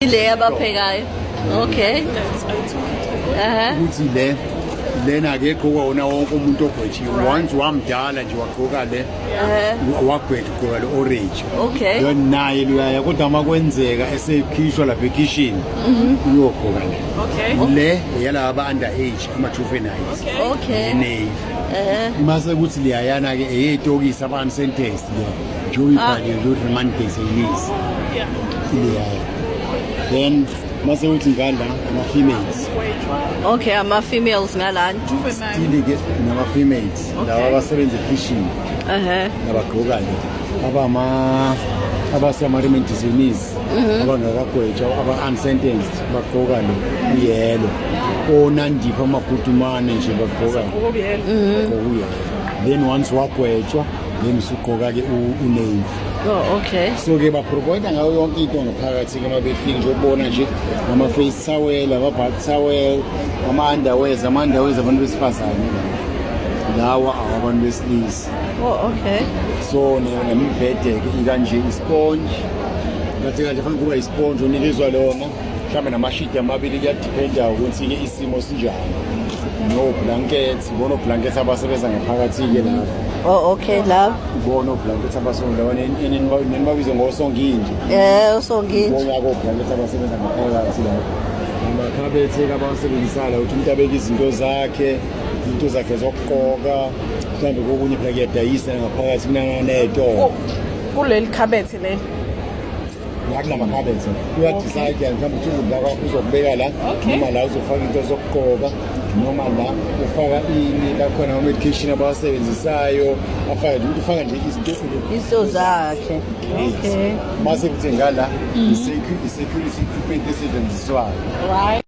Le abaphekayo. Okay. ukuthi lena ke egqokwa wona wonke umuntu ogwetshiwe once wamdala nje wagqoka le wagqoka le orange Okay. yona naye luyaya kodwa makwenzeka esekhishwa lapha ekitchen uyogqoka le yalaba under age ama-juveniles Okay. navy mase kuthi liyayana ke eyetokisi aba-unsentenced le njengoba ibhaliwe ukuthi remand detainees liyaya then mase kuthi ngala ama-females Okay, ama-females ngalani. stili ke nama-females laba abasebenza ekitchen nabagqoka le abasema-remand detainees abangakagwetshwa aba-unsentenced bagqoka le uyelo onandipha amabhudumane nje bagqoka uyelo then once wagwetshwa then usugqoka-ke unavy. Oh, okay. So-ke baprovide ngayo yonke into ngaphakathi-ke uma befika nje ubona nje ama-face towel, ama-back towel, ama-underwears abantu besifazane lawa awabantu besilisa. Oh, okay. So nemibhede-ke ikanje isponge kathi kanje fanele kuba isponge onikezwa lona mhlawumbe namashidi amabili kuyadipenda ukuthi-ke isimo sinjani no-blankets ibona o-blankets abasebenza ngaphakathi-ke lapho. Oh, okay, love. Ibona o-blankets abasebenza nenibabize ngosonginje Usongile. ibona-ke o-blankets abasebenza ngaphakathi lapho amakhabethe-ke abawasebenzisayo ukuthi umuntu abeke izinto zakhe zokugqoka mhlawumbe kokunye phela kuyadayisa ngaphakathi kunanetoro kuleli khabethe leli yakula makhabethe uyadicide mhlawumbe uthi ukudla kwakho uzokubeka la noma la uzofaka into zokugqoka noma la ufaka ini lakhona ama-medication abawasebenzisayo ufaka nje Izinto zakhe. Okay. mase kuthi ngala i-security equipment esetshenziswayo. right